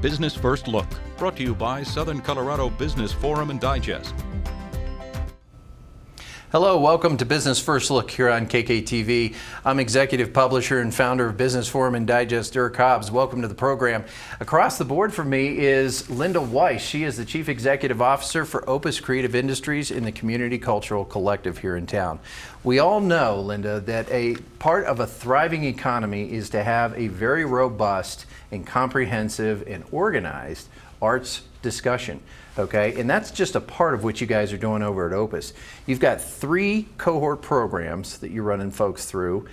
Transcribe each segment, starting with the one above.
Business First Look, brought to you by Southern Colorado Business Forum and Digest. Hello, welcome to Business First Look here on KKTV. I'm executive publisher and founder of Business Forum and Digest, Dirk Hobbs. Welcome to the program. Across the board from me is Linda Weiss. She is the Chief Executive Officer for Opus Creative Industries in the Community Cultural Collective here in town. We all know, Linda, that a part of a thriving economy is to have a very robust and comprehensive and organized arts discussion. Okay, and that's just a part of what you guys are doing over at Opus. You've got 3 cohort programs that you're running folks through.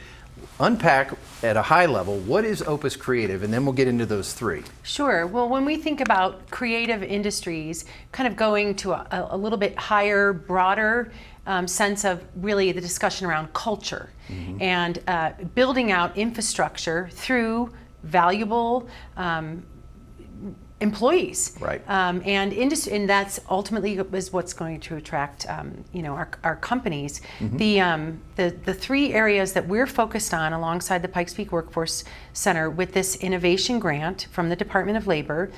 Unpack at a high level, what is Opus Creative, and then we'll get into those 3. Sure. Well, when we think about creative industries, kind of going to a little bit higher, broader sense of really the discussion around culture and building out infrastructure through valuable employees, right? And industry, and that's ultimately is what's going to attract, our companies. The 3 areas that we're focused on, alongside the Pikes Peak Workforce Center, with this innovation grant from the Department of Labor,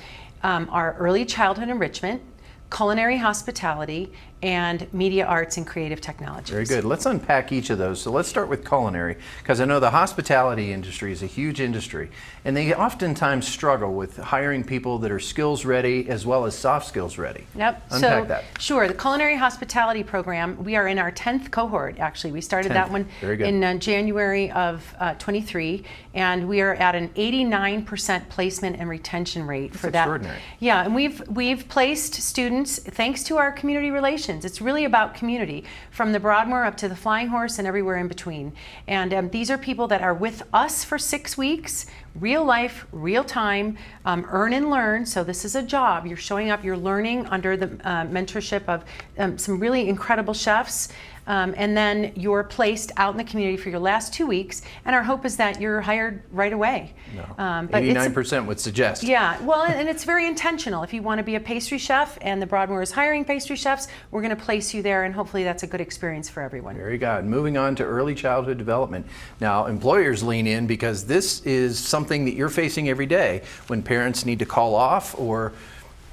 are early childhood enrichment, culinary hospitality, and media arts and creative technologies. Very good. Let's unpack each of those. So let's start with culinary, because I know the hospitality industry is a huge industry, and they oftentimes struggle with hiring people that are skills ready as well as soft skills ready. Yep. Unpack that. Sure. The culinary hospitality program, we are in our 10th cohort, actually. We started that one in January of 23, and we are at an 89% placement and retention rate for that. Extraordinary. Yeah, and we've placed students thanks to our community relations. It's really about community, from the Broadmoor up to the Flying Horse and everywhere in between. And these are people that are with us for 6 weeks, real life, real time, earn and learn. So this is a job. You're showing up, you're learning under the mentorship of some really incredible chefs. And then you're placed out in the community for your last 2 weeks, and our hope is that you're hired right away. No. 89% would suggest. Yeah, well, and it's very intentional. If you want to be a pastry chef and the Broadmoor is hiring pastry chefs, we're going to place you there, and hopefully that's a good experience for everyone. Very good. Moving on to early childhood development. Now, employers lean in because this is something that you're facing every day when parents need to call off, or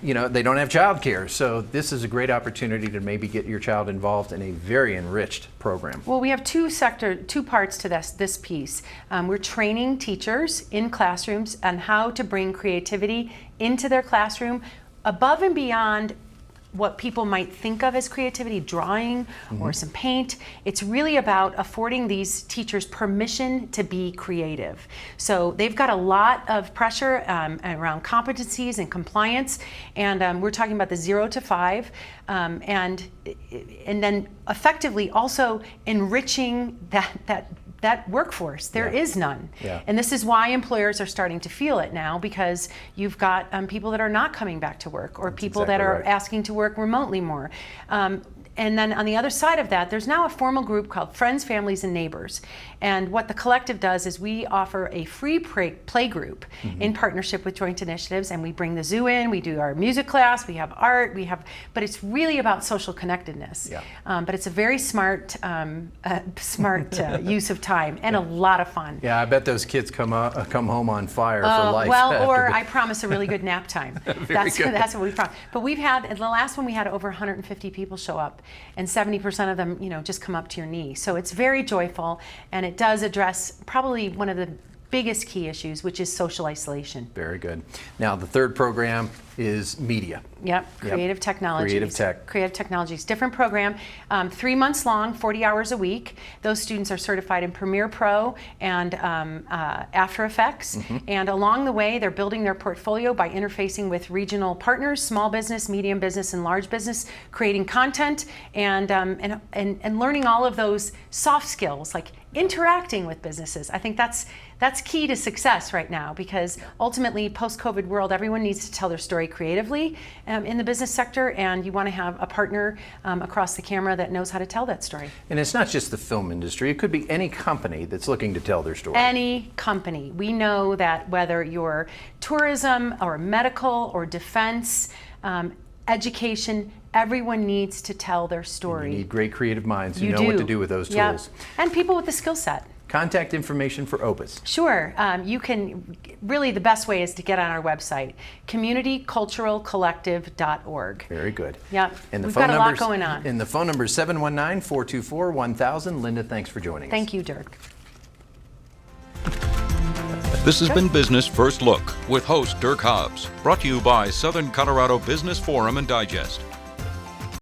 they don't have childcare. So this is a great opportunity to maybe get your child involved in a very enriched program. Well, we have two parts to this piece. We're training teachers in classrooms on how to bring creativity into their classroom above and beyond what people might think of as creativity, drawing or some paint. It's really about affording these teachers permission to be creative. So they've got a lot of pressure around competencies and compliance, and we're talking about the 0 to 5, and then effectively also enriching that workforce. There is none. Yeah. And this is why employers are starting to feel it now, because you've got people that are not coming back to work, or people that are asking to work remotely more. And then on the other side of that, there's now a formal group called Friends, Families, and Neighbors. And what the collective does is we offer a free play group in partnership with Joint Initiatives, and we bring the zoo in, we do our music class, we have art, but it's really about social connectedness. Yeah. But it's a very smart use of time, and a lot of fun. Yeah, I bet those kids come home on fire for life. Well, or I promise a really good nap time. That's good. That's what we promise. But we've had, in the last one, we had over 150 people show up, and 70% of them, just come up to your knee. So it's very joyful, and it does address probably one of the biggest key issues, which is social isolation. Very good. Now, the third program is media. Yep, Creative Technologies. Creative Technologies, different program, 3 months long, 40 hours a week. Those students are certified in Premiere Pro and After Effects. And along the way, they're building their portfolio by interfacing with regional partners, small business, medium business, and large business, creating content and learning all of those soft skills, like interacting with businesses. I think that's key to success right now, because ultimately, post-COVID world, everyone needs to tell their story creatively in the business sector, and you want to have a partner across the camera that knows how to tell that story. And it's not just the film industry. It could be any company that's looking to tell their story. Any company. We know that whether you're tourism or medical or defense, education, everyone needs to tell their story. You need great creative minds who know what to do with those tools. And people with the skill set. contact information for Opus. Sure. You can, really the best way is to get on our website, communityculturalcollective.org. Very good. Yep. And We've got a lot going on. And the phone number is 719-424-1000. Linda, thanks for joining us. Thank you, Dirk. This has been Business First Look with host Dirk Hobbs, brought to you by Southern Colorado Business Forum and Digest.